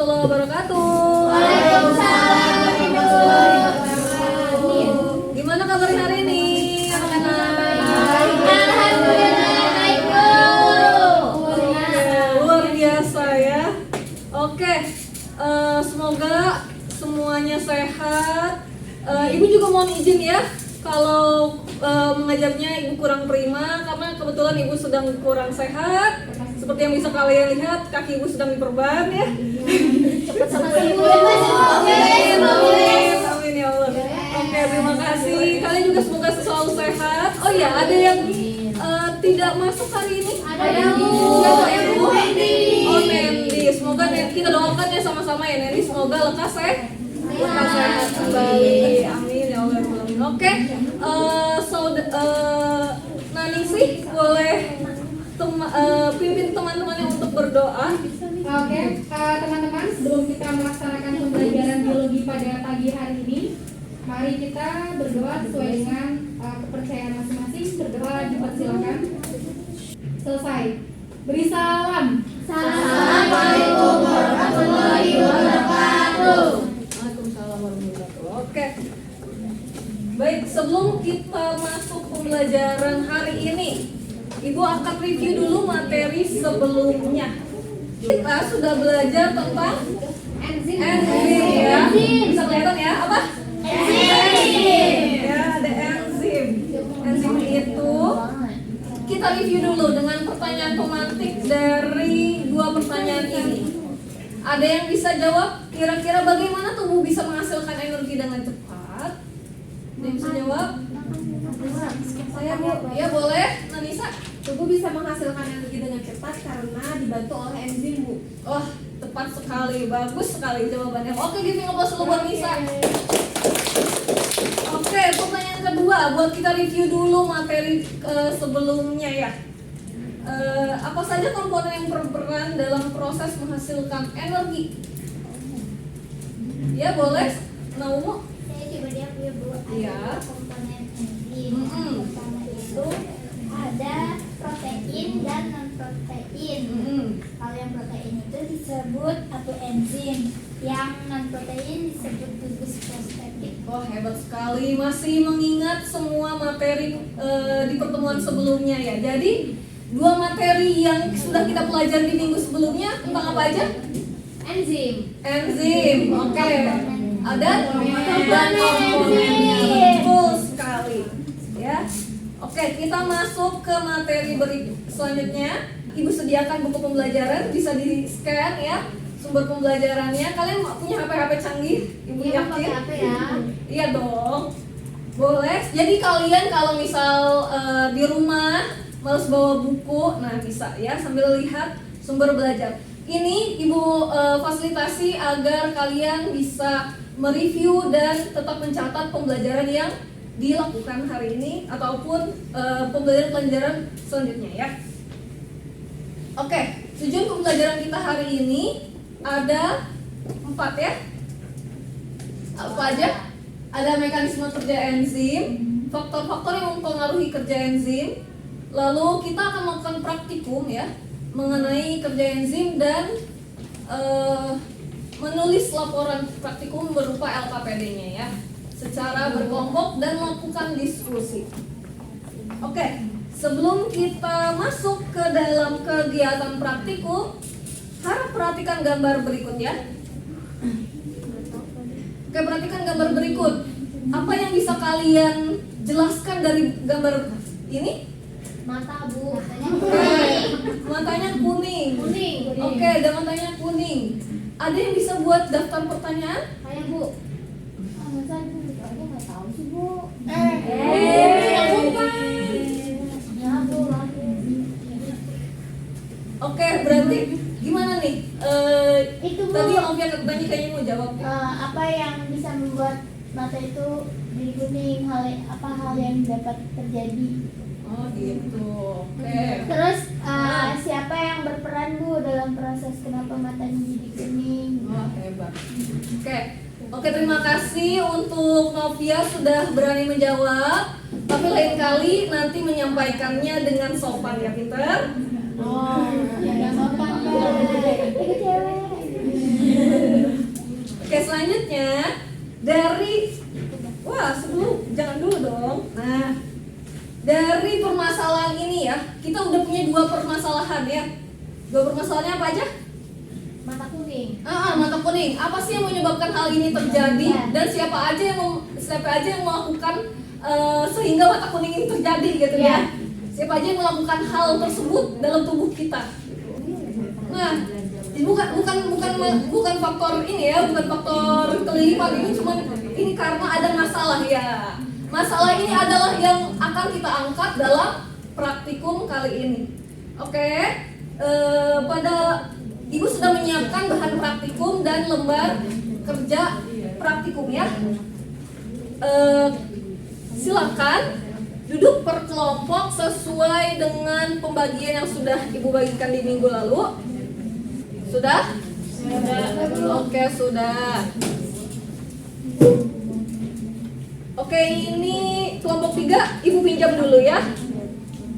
warahmatullahi wabarakatuh. Waalaikumsalam warahmatullahi wabarakatuh. Gimana kabarnya hari ini, anak-anak? Alhamdulillah baik, Bu. Luar biasa ya. Oke, semoga semuanya sehat. Ibu juga mohon izin ya kalau mengajarnya Ibu kurang prima karena kebetulan Ibu sedang kurang sehat. Seperti yang bisa kalian lihat, kaki Ibu sedang diperban ya. Cepat selesai, Bu. Amin, amin, amin ya Allah. Oke, terima kasih. Kalian juga semoga selalu sehat. Oh ya, ada yang tidak masuk hari ini? Ada, Bu. Siapa ya, Bu? Nendi. Oh, Nendi. Semoga kita doakan ya sama-sama ya Nendi. Semoga lekas sehat kembali. Amin ya Allah. Amin. Oke, Naningsih boleh pimpin teman-temannya untuk berdoa. Oke, teman-teman, sebelum kita melaksanakan pembelajaran biologi pada pagi hari ini, mari kita berdoa sesuai dengan kepercayaan masing-masing. Berdoa dipersilakan. Selesai. Beri salam. Assalamualaikum warahmatullahi wabarakatuh. Waalaikumsalam warahmatullahi wabarakatuh. Oke. Baik, sebelum kita masuk pembelajaran hari ini, Ibu akan review dulu materi sebelumnya. Kita sudah belajar tentang enzim ya. Bisa kelihatan ya, apa? Enzim. Ya, ada enzim. Enzim itu kita review dulu dengan pertanyaan pemantik dari dua pertanyaan ini. Ada yang bisa jawab kira-kira bagaimana tubuh bisa menghasilkan energi dengan cepat? Ada yang bisa jawab? Saya Bu, ya boleh, Nanisa. Tubuh bisa menghasilkan energi dengan cepat karena dibantu oleh enzim, Bu. Oh, tepat sekali, bagus sekali jawabannya. Oke, giving applause dulu buat Nisa. Oke, pertanyaan kedua, buat kita review dulu materi sebelumnya ya. Apa saja komponen yang berperan dalam proses menghasilkan energi? Ya boleh, Naumu. Saya coba lihat ya, Bu. Iya. Ada komponen enzim. Mm-mm. Pertama itu ada protein dan non protein. Kalau yang protein itu disebut atau enzim, yang non protein disebut gugus fosfatit. Oh, hebat sekali, masih mengingat semua materi di pertemuan sebelumnya ya. Jadi dua materi yang sudah kita pelajari di minggu sebelumnya tentang apa aja? Enzim. Enzim, oke. Ada komponennya, betul sekali. Ya, oke. Kita masuk ke materi selanjutnya. Ibu sediakan buku pembelajaran, bisa di scan ya sumber pembelajarannya. Kalian punya HP canggih? Ibu Iya, yakin? pakai HP ya. Iya dong. Boleh. Jadi kalian kalau misal di rumah males bawa buku, nah bisa ya sambil lihat sumber belajar. Ini Ibu fasilitasi agar kalian bisa mereview dan tetap mencatat pembelajaran yang dilakukan hari ini ataupun pembelajaran selanjutnya ya. Oke, tujuan pembelajaran kita hari ini ada 4 ya. Apa aja? Ada mekanisme kerja enzim, faktor-faktor yang mempengaruhi kerja enzim. Lalu kita akan melakukan praktikum ya mengenai kerja enzim dan menulis laporan praktikum berupa LKPD-nya ya, secara berkelompok dan melakukan diskusi. Oke, sebelum kita masuk ke dalam kegiatan praktikum, harap perhatikan gambar berikut ya. Oke, perhatikan gambar berikut. Apa yang bisa kalian jelaskan dari gambar ini? Mata, Bu. Matanya kuning. Kuning. Oke, ada matanya kuning. Ada yang bisa buat daftar pertanyaan? Kayak, Bu. Masa Bu, aku nggak tahu sih, Bu. Lupa. Ya, Bu, lagi. Oke, berarti gimana nih? Itu, Bu. Tadi Om Fiat Bani kayaknya mau jawab. Apa yang bisa membuat mata itu jadi kuning? Apa hal yang dapat terjadi? Oh gitu. Oke. Terus siapa yang berperan, Bu, dalam proses kenapa matanya jadi kuning? Wah, hebat. Oke, terima kasih untuk Novia sudah berani menjawab. Tapi lain kali nanti menyampaikannya dengan sopan ya, pinter. Oh, ya nggak sopan, Pak. Itu cewek. Jangan dulu dong. Nah, dari permasalahan ini ya, kita udah punya 2 permasalahan ya. 2 permasalahannya apa aja? Mata kuning. Mata kuning. Apa sih yang menyebabkan hal ini terjadi dan siapa aja yang melakukan sehingga mata kuning ini terjadi gitu ya? Siapa aja yang melakukan hal tersebut dalam tubuh kita? Nah, bukan faktor ini ya, bukan faktor kelilipan ini, cuma ini karena ada masalah ya. Masalah ini adalah yang akan kita angkat dalam praktikum kali ini. Oke, pada Ibu sudah menyiapkan bahan praktikum dan lembar kerja praktikum ya. Silakan duduk per kelompok sesuai dengan pembagian yang sudah Ibu bagikan di minggu lalu. Sudah? Oke, sudah. Oke, ini kelompok 3 Ibu pinjam dulu ya.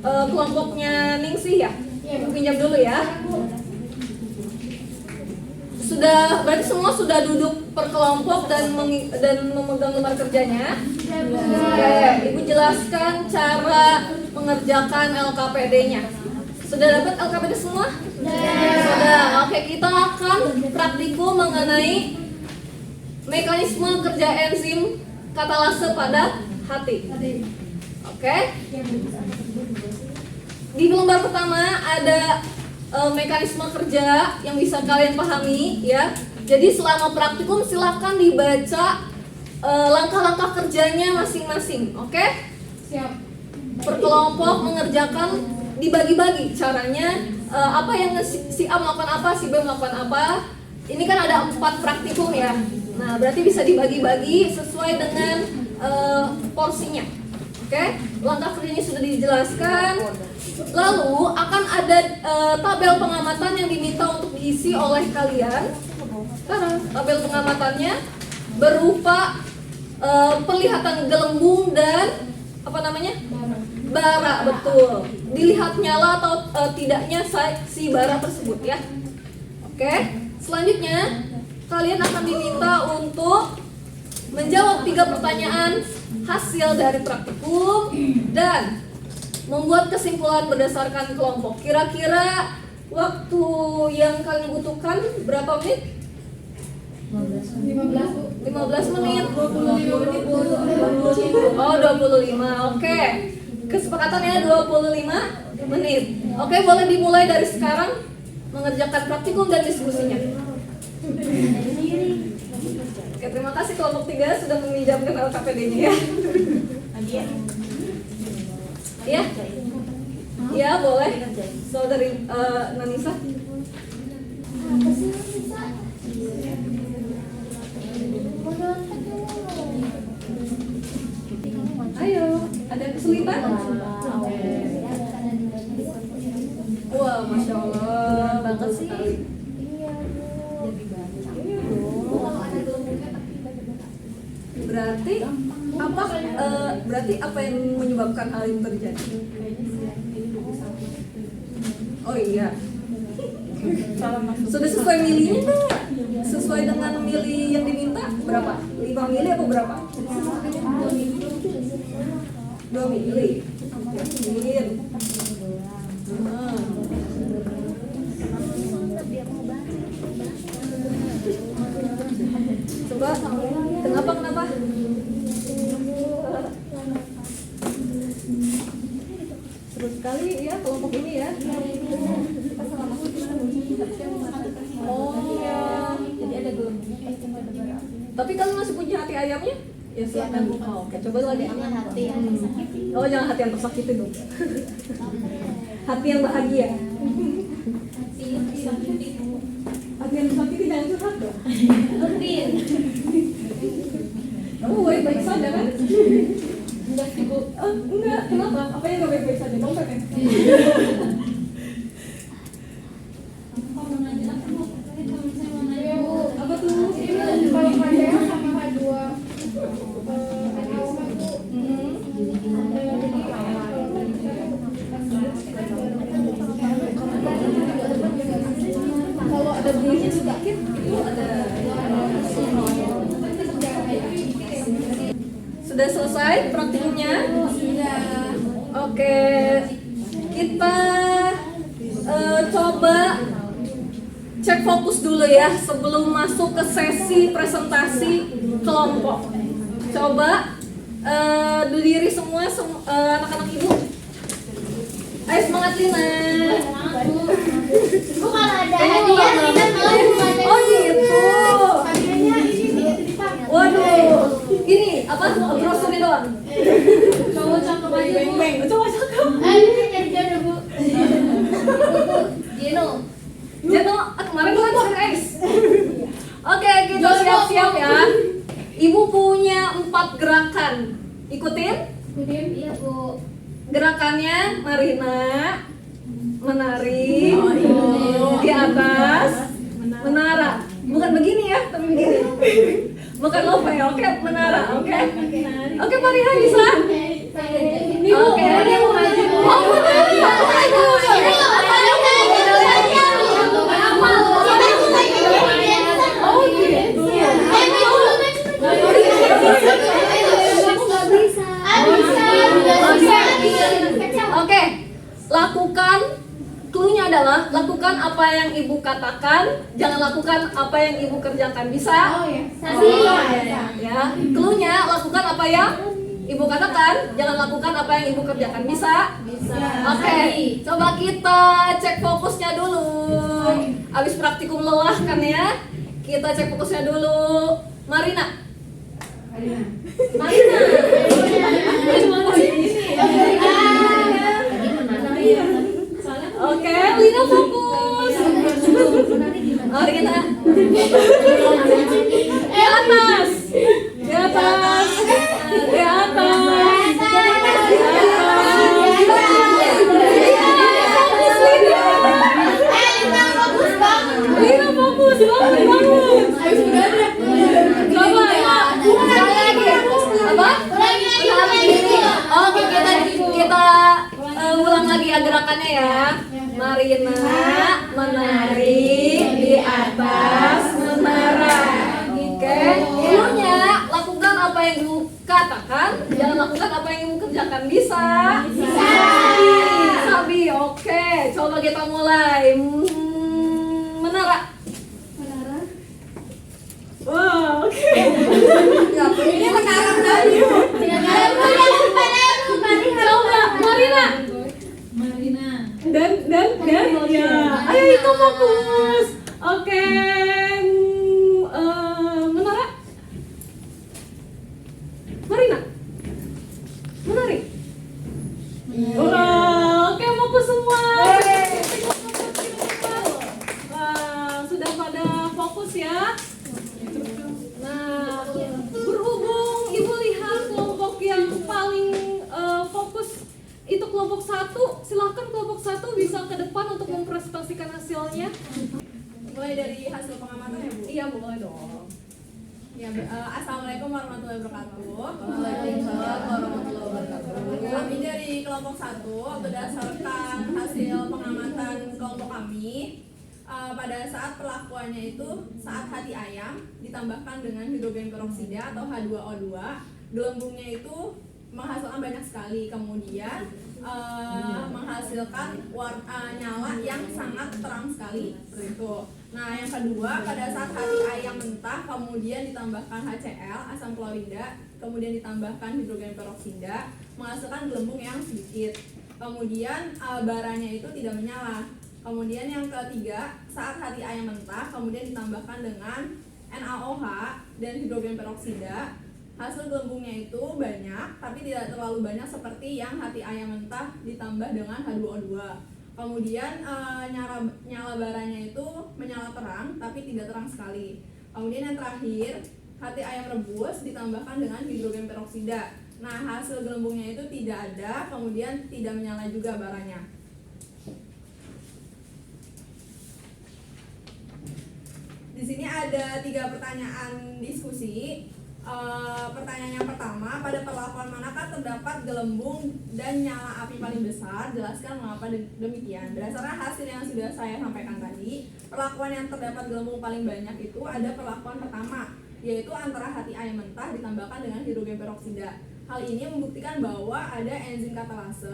Kelompoknya Ningsih ya. Ibu pinjam dulu ya. Sudah, berarti semua sudah duduk per kelompok dan memegang lembar kerjanya. Oke, Ibu jelaskan cara mengerjakan LKPD-nya. Sudah dapat LKPD semua? Sudah. Oke, kita akan praktikum mengenai mekanisme kerja enzim katalase pada hati. Oke. Di lembar pertama ada mekanisme kerja yang bisa kalian pahami ya. Jadi selama praktikum silakan dibaca langkah-langkah kerjanya masing-masing. Oke? Siap. Per kelompok mengerjakan, dibagi-bagi caranya, apa yang si A melakukan apa, si B melakukan apa. Ini kan ada 4 praktikum ya. Nah, berarti bisa dibagi-bagi sesuai dengan porsinya. Oke? Langkah kerjanya sudah dijelaskan. Lalu akan ada tabel pengamatan yang diminta untuk diisi oleh kalian. Sekarang tabel pengamatannya berupa perlihatan gelembung dan apa namanya? Bara, betul. Dilihat nyala atau tidaknya si bara tersebut ya. Oke. Selanjutnya kalian akan diminta untuk menjawab 3 pertanyaan hasil dari praktikum dan membuat kesimpulan berdasarkan kelompok. Kira-kira waktu yang kalian butuhkan berapa menit? 15 menit. 25 Oke. Kesepakatannya 25 menit. Oke, boleh dimulai dari sekarang mengerjakan praktikum dan diskusinya. Oke, terima kasih kelompok 3 sudah meminjamkan LKPD-nya ya. Ya? Ya, boleh. Saudari Nanisa. Apa sih Nisa? Ayo, ada kesulitan? Wah, Masya Allah, banget sih. Berarti apa yang menyebabkan hal ini terjadi? Oh iya. Sudah sesuai milinya enggak? Sesuai dengan mili yang diminta berapa? 5 mili atau berapa? 2 mili. Coba, kenapa? Seru sekali ya kelompok ini ya. Oh, jadi ada gelembungnya. Tapi kalian masih punya hati ayamnya? Ya silakan. Oh, oke, coba lagi. Hati yang tersakiti. Oh, jangan hati yang tersakiti dong. Hati yang bahagia. Hati yang tersakiti jangan curhat dong. Rutin. Kamu baik-baik saja kan? Enggak sih, Bu. Enggak, kenapa? Apa yang enggak baik-baik saja? Dompet ya? Apa tuh? Kalau saya sama H2 Kalau ada bunyinya sedikit, itu ada Sudah selesai praktikumnya? Sudah. Oke, kita coba cek fokus dulu ya sebelum masuk ke sesi presentasi kelompok. Coba berdiri semua anak-anak ibu. Ayo semangat Lina. Bu, kalau ada hadiah kita mau buat Oh gitu. Hadiahnya ini dipakai. Waduh, ini apa? Brosur ini doang. Coba cakep aja Bu. Coba cakep. ini jadi jodoh Bu. Jeno, kemarin kan guys. Oke, kita siap-siap ya. Ibu punya 4 gerakan. Ikutin. Iya Bu. Gerakannya Marina menari di atas menara. Bukan begini ya, tapi begini. Bukan lope, oke, menara, oke. Oke, Marina bisa? Oke, ini mau maju. Oh, Oke, lakukan. Cluenya adalah lakukan apa yang ibu katakan, jangan lakukan apa yang ibu kerjakan. Bisa? Oh ya. Ya. Cluenya lakukan apa yang ibu katakan, jangan lakukan apa yang ibu kerjakan. Bisa? Bisa. Oke, coba kita cek fokusnya dulu. Abis praktikum lelah kan ya? Kita cek fokusnya dulu. Marina. Oke, Lina fokus. Marina. Di atas. Di atas. Di atas. Lina fokus, bagus. Coba ya. Sekali lagi. Apa? Oke, kita ulang lagi ya gerakannya ya. Marina menari di atas menara. Oke, cluenya lakukan apa yang ibu katakan, jangan lakukan apa yang ibu kerjakan. Bisa? Sabi, oke. Coba kita mulai. Menara. Wow, oke. Ini menara tadi. Coba, Marina. Dan ya. Ayo itu fokus. Oke. Menara. Marina. Menari. Wah, oke fokus semua. Wah, sudah pada fokus ya. Nah, berhubung ibu lihat kelompok yang paling fokus itu kelompok 1, silakan kelompok 1 bisa ke depan untuk mempresentasikan hasilnya. Mulai dari hasil pengamatan ya Bu. Iya, boleh dong. Ya, Assalamualaikum warahmatullahi wabarakatuh. Waalaikumsalam warahmatullahi wabarakatuh. Kami dari kelompok 1 berdasarkan hasil pengamatan kelompok kami, pada saat pelakuannya itu saat hati ayam ditambahkan dengan hidrogen peroksida atau H2O2, gelembungnya itu menghasilkan banyak sekali, kemudian menghasilkan nyala yang sangat terang sekali seperti itu. Nah, yang kedua, pada saat hati ayam mentah kemudian ditambahkan HCl, asam klorida, kemudian ditambahkan hidrogen peroksida, menghasilkan gelembung yang sedikit. Kemudian baranya itu tidak menyala. Kemudian yang ketiga, saat hati ayam mentah kemudian ditambahkan dengan NaOH dan hidrogen peroksida, hasil gelembungnya itu banyak tapi tidak terlalu banyak seperti yang hati ayam mentah ditambah dengan H2O2. Kemudian nyala baranya itu menyala terang tapi tidak terang sekali. Kemudian yang terakhir, hati ayam rebus ditambahkan dengan hidrogen peroksida. Nah, hasil gelembungnya itu tidak ada, kemudian tidak menyala juga baranya. Di sini ada 3 pertanyaan diskusi. Pertanyaan yang pertama, pada perlakuan manakah terdapat gelembung dan nyala api paling besar? Jelaskan mengapa demikian. Berdasarkan hasil yang sudah saya sampaikan tadi, perlakuan yang terdapat gelembung paling banyak itu ada perlakuan pertama, yaitu antara HTI yang mentah ditambahkan dengan hidrogen peroksida. Hal ini membuktikan bahwa ada enzim katalase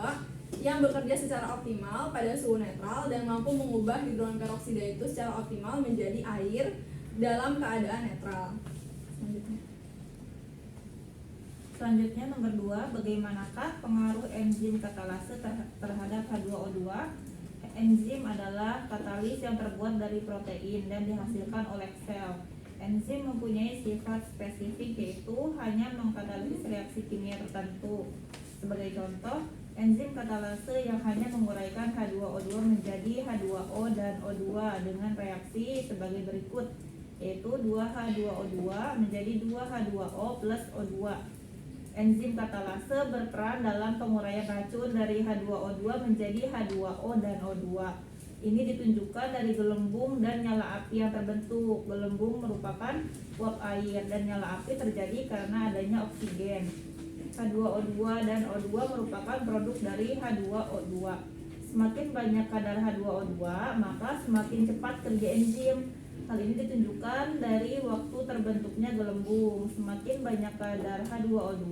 yang bekerja secara optimal pada suhu netral dan mampu mengubah hidrogen peroksida itu secara optimal menjadi air dalam keadaan netral. Selanjutnya nomor 2, bagaimanakah pengaruh enzim katalase terhadap H2O2? Enzim adalah katalis yang terbuat dari protein dan dihasilkan oleh sel. Enzim mempunyai sifat spesifik yaitu hanya mengkatalisis reaksi kimia tertentu. Sebagai contoh, enzim katalase yang hanya menguraikan H2O2 menjadi H2O dan O2 dengan reaksi sebagai berikut, yaitu 2H2O2 menjadi 2H2O plus O2. Enzim katalase berperan dalam penguraian racun dari H2O2 menjadi H2O dan O2. Ini ditunjukkan dari gelembung dan nyala api yang terbentuk. Gelembung merupakan uap air dan nyala api terjadi karena adanya oksigen. H2O2 dan O2 merupakan produk dari H2O2. Semakin banyak kadar H2O2, maka semakin cepat kerja enzim. Hal ini ditunjukkan dari waktu terbentuknya gelembung. Semakin banyak kadar H2O2,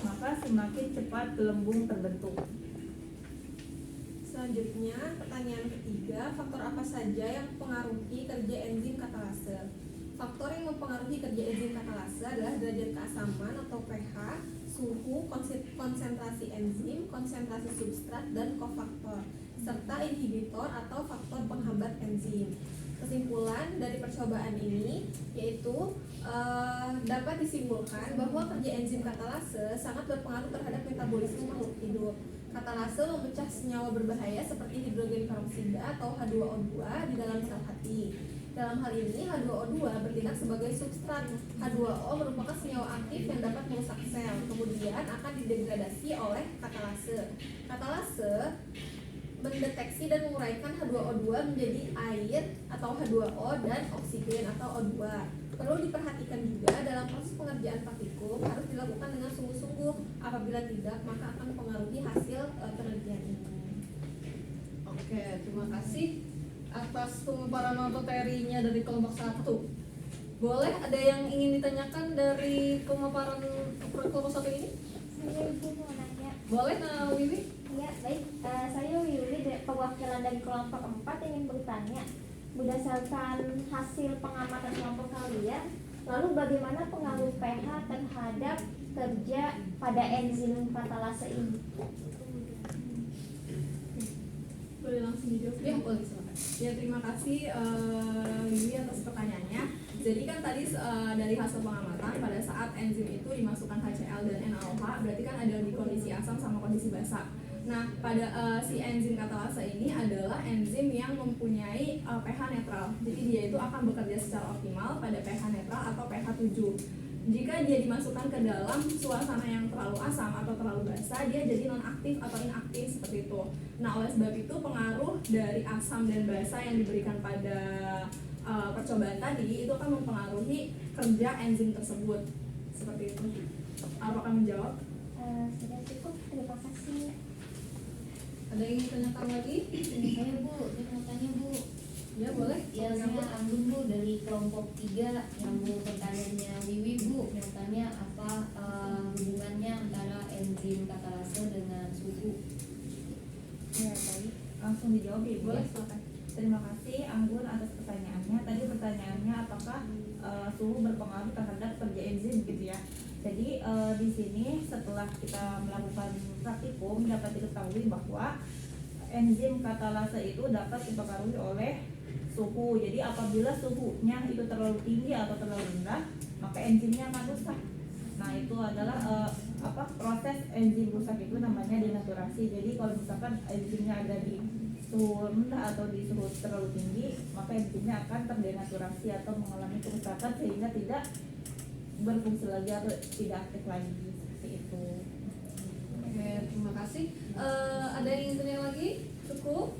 maka semakin cepat gelembung terbentuk. Selanjutnya, pertanyaan ketiga, faktor apa saja yang mempengaruhi kerja enzim katalase? Faktor yang mempengaruhi kerja enzim katalase adalah derajat keasaman atau pH, suhu, konsentrasi enzim, konsentrasi substrat, dan kofaktor, serta inhibitor atau faktor penghambat enzim. Kesimpulan dari percobaan ini yaitu dapat disimpulkan bahwa kerja enzim katalase sangat berpengaruh terhadap metabolisme makhluk hidup. Katalase memecah senyawa berbahaya seperti hidrogen peroksida atau H2O2 di dalam sel hati. Dalam hal ini H2O2 bertindak sebagai substrat. H2O merupakan senyawa aktif yang dapat merusak sel, kemudian akan didegradasi oleh katalase. Katalase mendeteksi dan menguraikan H2O2 menjadi air atau H2O dan oksigen atau O2. Perlu diperhatikan juga dalam proses pengerjaan partikel harus dilakukan dengan sungguh-sungguh. Apabila tidak, maka akan mempengaruhi hasil penelitian ini. Oke, terima kasih atas pemaparan materinya dari kelompok 1. Boleh ada yang ingin ditanyakan dari pemaparan kelompok 1 ini? Saya Ibu mau nanya. Boleh, Nah Wiwi? Ya, baik. Saya Yuli dari perwakilan dari kelompok 4 ingin bertanya. Berdasarkan hasil pengamatan kelompok kalian, lalu bagaimana pengaruh pH terhadap kerja pada enzim katalase ini? Boleh langsung dijawab? Ya, boleh, silakan. Ya, terima kasih Yuli atas pertanyaannya. Jadi kan tadi dari hasil pengamatan pada saat enzim itu dimasukkan HCl dan NaOH, berarti kan ada di kondisi asam sama kondisi basa. Nah, pada si enzim katalase ini adalah enzim yang mempunyai pH netral. Jadi dia itu akan bekerja secara optimal pada pH netral atau pH 7. Jika dia dimasukkan ke dalam suasana yang terlalu asam atau terlalu basa, dia jadi non-aktif atau inaktif seperti itu. Nah, oleh sebab itu pengaruh dari asam dan basa yang diberikan pada percobaan tadi itu akan mempengaruhi kerja enzim tersebut. Seperti itu. Apakah menjawab? Sudah cukup, terima kasih. Ada yang ingin ditanyakan lagi? Saya Bu, saya mau tanya Bu. Ya, boleh. Ya saya Anggun Bu dari kelompok 3 yang Bu pertanyaannya Wiwi Bu. Mau tanya apa hubungannya antara enzim katalase dengan suhu? Ya, baik. Langsung dijawab ya, Bu. Boleh, silakan. Terima kasih Anggun atas pertanyaannya. Tadi pertanyaannya apakah suhu berpengaruh terhadap kerja enzim gitu ya. Jadi di sini setelah kita melakukan praktikum dapat diketahui bahwa enzim katalase itu dapat dipengaruhi oleh suhu. Jadi apabila suhunya itu terlalu tinggi atau terlalu rendah, maka enzimnya akan rusak. Nah, itu adalah proses enzim rusak itu namanya denaturasi. Jadi kalau misalkan enzimnya ada di suhu rendah atau di suhu terlalu tinggi, maka enzimnya akan terdenaturasi atau mengalami kerusakan sehingga tidak berfungsi lagi atau tidak aktif lagi, seperti itu. Oke, terima kasih. Ada yang ingin tanya lagi? Cukup?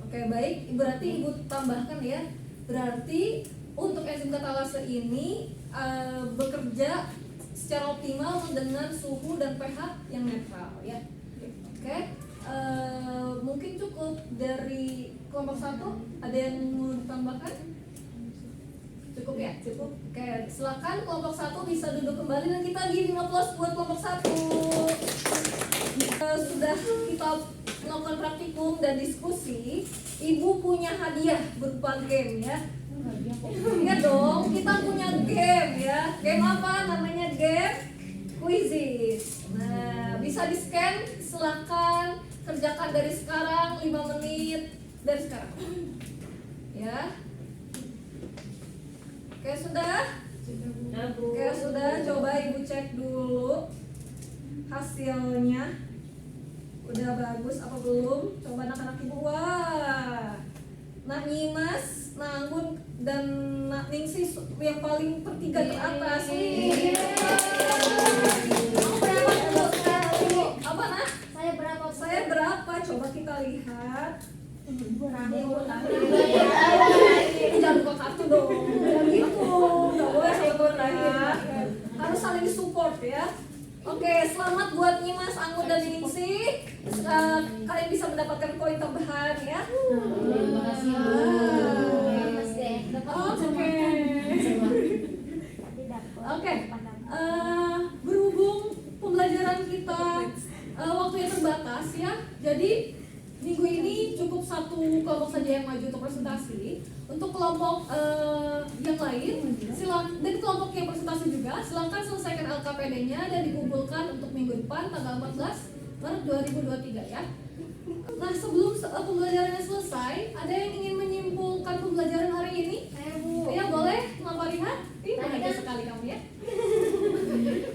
Oke, baik. Berarti Ibu tambahkan ya. Berarti untuk enzim katalase ini bekerja secara optimal dengan suhu dan pH yang netral ya. Oke. Mungkin cukup dari kelompok 1. Ada yang mau ditambahkan? Cukup ya? Cukup. Oke, silakan kelompok 1 bisa duduk kembali dan kita giving applause buat kelompok 1. Sudah kita melakukan praktikum dan diskusi, Ibu punya hadiah berupa game ya. Ingat dong, kita punya game ya. Game apa? Namanya game quizzes. Nah, bisa di-scan, silakan kerjakan dari sekarang 5 menit dari sekarang. Ya. Oke, sudah? Oke, sudah. Coba Ibu cek dulu hasilnya. Udah bagus apa belum? Coba anak-anak Ibu. Wah. Nak Nyimas, Nak Anggun, dan Nak Ningsih yang paling pertiga ke atas. Kamu berapa dulu? Apa Nak? Saya berapa? Saya berapa? Coba kita lihat. Jangan buka kartu dong. Jangan gitu. Gak boleh sampai ke terakhir. Harus saling support ya. Oke, selamat buat Nyimas, Anggun, dan Ningsih. Kalian bisa mendapatkan poin tambahan ya. Terima kasih Bu. Mas deh. Oke. Oke. Berhubung pembelajaran kita waktunya terbatas ya. Jadi minggu ini cukup satu kelompok saja yang maju untuk presentasi. Untuk kelompok yang lain, dan kelompok yang presentasi juga, silakan selesaikan LKPD-nya dan dikumpulkan untuk minggu depan tanggal 14 Maret 2023 ya. Nah, sebelum pembelajarannya selesai, ada yang ingin menyimpulkan pembelajaran hari ini? Saya Bu. Ya boleh, Mbak Fariha. Bahagia kan- sekali kamu ya.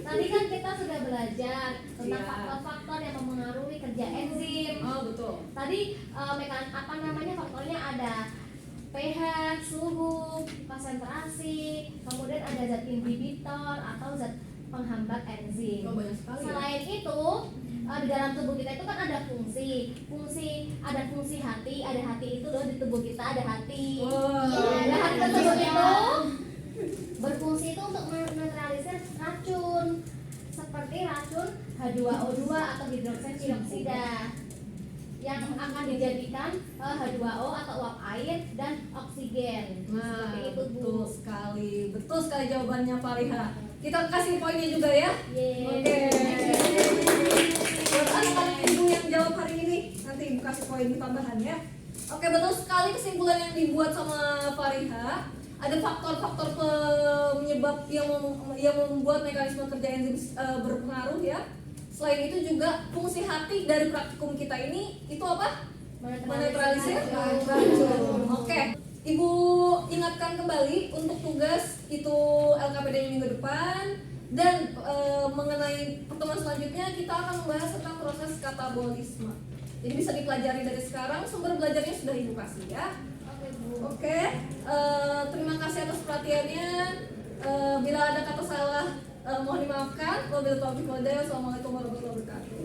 Tadi kan kita sudah belajar tentang Iya. faktor-faktor yang mempengaruhi kerja enzim. Oh betul. Tadi faktornya ada pH, suhu, konsentrasi, kemudian ada zat inhibitor atau zat penghambat enzim. Oh banyak sekali. Ya. Selain itu, di dalam tubuh kita itu kan ada ada fungsi hati, ada hati itu loh di tubuh kita ada hati. Wow. Nah, hati tersebut itu berfungsi itu untuk menetralisir racun seperti racun H2O2 atau hidroksida yang akan dijadikan H2O atau uap air dan oksigen. Nah, Seperti itu Bu. betul sekali jawabannya Fariha. Kita kasih poinnya juga ya. Yeay. Oke. Buat anak-anak Ibu yang jawab hari ini, nanti Ibu kasih poin tambahan ya. Oke, betul sekali kesimpulan yang dibuat sama Fariha. Ada faktor-faktor penyebab yang membuat mekanisme kerja enzim berpengaruh ya. Selain itu juga fungsi hati dari praktikum kita ini itu apa? Menetralisir racun. Oke. Ibu ingatkan kembali untuk tugas itu LKPD minggu depan dan mengenai pertemuan selanjutnya kita akan membahas tentang proses katabolisme. Jadi bisa dipelajari dari sekarang, sumber belajarnya sudah Ibu kasih ya. Oke, terima kasih atas perhatiannya. Bila ada kata salah mohon dimaafkan. Wabillahi taufiq wal hidayah. Wassalamualaikum warahmatullahi wabarakatuh.